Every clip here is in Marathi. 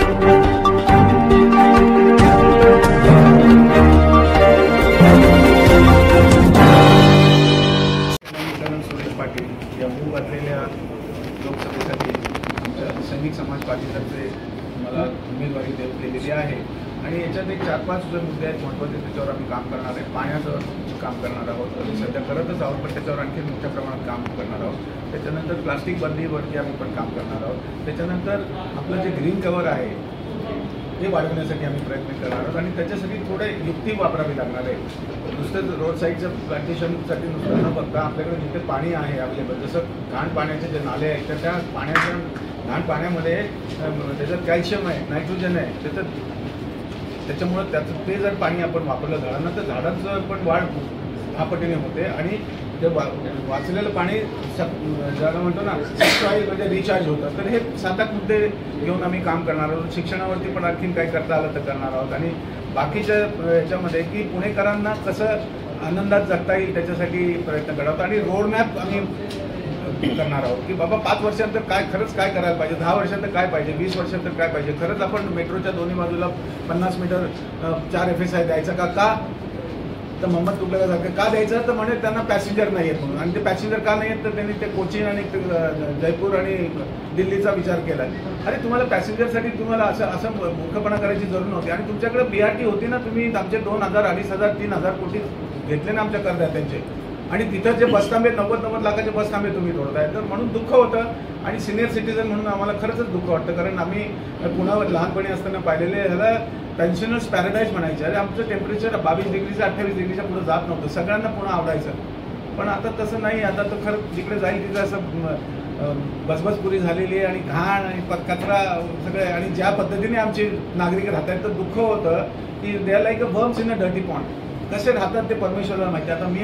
पाटील या मूळ घातलेल्या लोकसभेसाठी सैनिक समाज पार्टीतर्फे मला उमेदवारी दिलेली आहे आणि याच्यात एक 4-5 जे मुद्दे आहेत महत्त्वाचे त्याच्यावर आम्ही काम करणार आहे। पाण्याचं काम करणार आहोत, सध्या करतच आहोत, पण त्याच्यावर आणखी मोठ्या प्रमाणात काम करणार आहोत। त्याच्यानंतर प्लास्टिक बंदीवरती आम्ही पण काम करणार आहोत। त्याच्यानंतर आपलं जे ग्रीन कव्हर आहे ते वाढवण्यासाठी आम्ही प्रयत्न करणार आहोत आणि त्याच्यासाठी थोडे युक्ती वापरावी लागणार आहे। नुसतं रोड साईडचं प्लांटेशनसाठी नुसतं न बघता आपल्याकडे जिथे पाणी आहे अवेलेबल, जसं घाण पाण्याचे जे नाले आहेत तर त्या पाण्याच्या घाण पाण्यामध्ये त्याच्यात कॅल्शियम आहे, नायट्रोजन आहे, त्याच्यामुळं त्याचं ते जर पाणी आपण वापरलं झाडांना तर झाडांचं पण वाढ 10 पटीने होते आणि ते वाचलेलं पाणी ज्याला म्हणतो ना सॉईल म्हणजे रिचार्ज होतं। तर हे 7-8 मुद्दे घेऊन आम्ही काम करणार आहोत। शिक्षणावरती पण आणखीन काही करता आलं तर करणार आहोत आणि बाकीच्या याच्यामध्ये की पुणेकरांना कसं आनंदात जगता येईल त्याच्यासाठी प्रयत्न करत आहोत आणि रोडमॅप आम्ही करणार आहोत की बाबा 5 वर्षांतर काय खरंच काय करायला पाहिजे, 10 वर्षांतर काय पाहिजे, 20 वर्षांतर काय पाहिजे। खरंच आपण मेट्रोच्या दोन्ही बाजूला 50 मीटर 4 FSI द्यायचा का तर मोहम्मद तुगलकासारखं का द्यायचं तर म्हणजे त्यांना पॅसेंजर नाही आहेत म्हणून, आणि ते पॅसेंजर का नाही आहेत तर त्यांनी ते कोचीन आणि जयपूर आणि दिल्लीचा विचार केला। अरे तुम्हाला पॅसेंजरसाठी तुम्हाला असं मूर्खपणा करायची जरूर नव्हती आणि तुमच्याकडे BRT होती ना, तुम्ही आमचे 2,000, 2,500, 3,000 कोटी घेतले ना आमच्या करदात्यांचे आणि तिथं जे बसथांबे 90-90 लाखाचे बसथांबे तुम्ही तोडताय। तर म्हणून दुःख होतं आणि सिनियर सिटीजन म्हणून आम्हाला खरंच दुःख वाटतं, कारण आम्ही पुण्यावर लहानपणी असताना पाहिलेले ह्याला पेन्शनर्स पॅराडाईज म्हणायचे। अरे आमचं टेम्परेचर 22 डिग्री से 28 डिग्रीच्या पुढे जात नव्हतं, सगळ्यांना पुन्हा आवडायचं, पण आता तसं नाही। आता तर खरं जिकडे जाईल तिथं असं बसबसपुरी झालेली आहे आणि घाण आणि कचरा सगळे, आणि ज्या पद्धतीने आमचे नागरिक राहत आहेत तर दुःख होतं की they are like a worms in a dirty pond. कसे राहतात ते परमेश्वराला माहिती। आता मी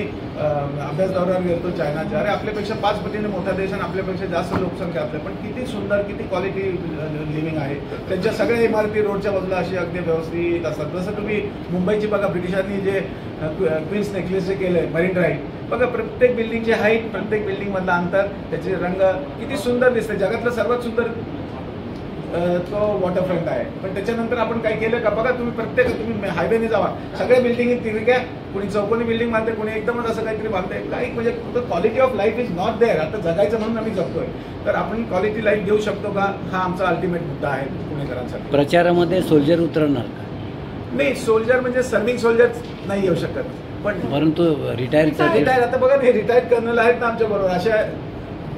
अभ्यास दौऱ्यावर गेलो चायनाच्या, अरे आपल्यापेक्षा 5 पटीने मोठा देश आणि आपल्यापेक्षा जास्त लोकसंख्या आपल्या, पण किती सुंदर किती क्वालिटी लिव्हिंग आहे। त्यांच्या सगळ्या इमारती रोडच्या बाजूला अशी अगदी व्यवस्थित असतात। जसं तुम्ही मुंबईची बघा, ब्रिटिशांनी जे क्वीन्स नेकलेस जे केलं आहे मरीन ड्राईव्ह बघा, प्रत्येक बिल्डिंगची हाईट, प्रत्येक बिल्डिंगमधला अंतर, त्याचे रंग किती सुंदर दिसते। जगातलं सर्वात सुंदर तो वॉटरफ्रंट आहे, पण त्याच्यानंतर आपण काय केलं का बघा, तुम्ही हायवेने जावा, सगळ्या बिल्डिंग तिरक्या, कुणी चौकोनी बिल्डिंग बांधते, कुणी एकदमच असं काहीतरी बांधते, काही म्हणजे quality of life is not there. आता जगायचं म्हणून आम्ही जगतोय, तर आपण क्वालिटी लाईफ देऊ शकतो का, हा आमचा अल्टिमेट मुद्दा आहे पुणेकरांसाठी। प्रचारामध्ये सोल्जर उतरणार का? नाही, सोल्जर म्हणजे सर्विंग सोल्जर नाही येऊ शकत, पण परंतु रिटायर आता बघा हे रिटायर्ड कर्नल आहेत ना आमच्या बरोबर अशा।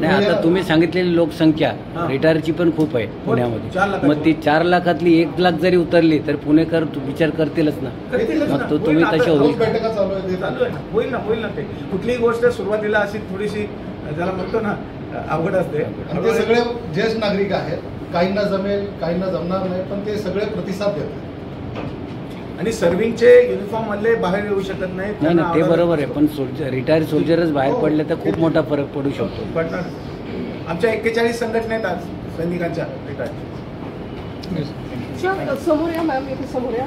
नाही, आता तुम्ही सांगितलेली लोकसंख्या रिटायरची पण खूप आहे पुण्यामध्ये, मग ती 4 लाखातली 1 लाख जरी उतरली तर पुणेकर विचार करतीलच ना, मग तो तुम्ही तसे होईल ना ते कुठलीही गोष्ट सुरुवातीला अशी थोडीशी ज्याला म्हणतो ना अवघड असते। ते सगळे ज्येष्ठ नागरिक आहेत, काहींना जमेल काहींना जमणार नाही, पण ते सगळे प्रतिसाद देतात आणि सर्विंगचे युनिफॉर्म मधले बाहेर येऊ शकत नाही। ते बरोबर आहे, पण रिटायर सोल्जरच बाहेर पडले तर खूप मोठा फरक पडू शकतो। पडणार। आमच्या 41 संघटना आहेत आज सैनिकांच्या रिटायर। समोर या मॅम, समोर या।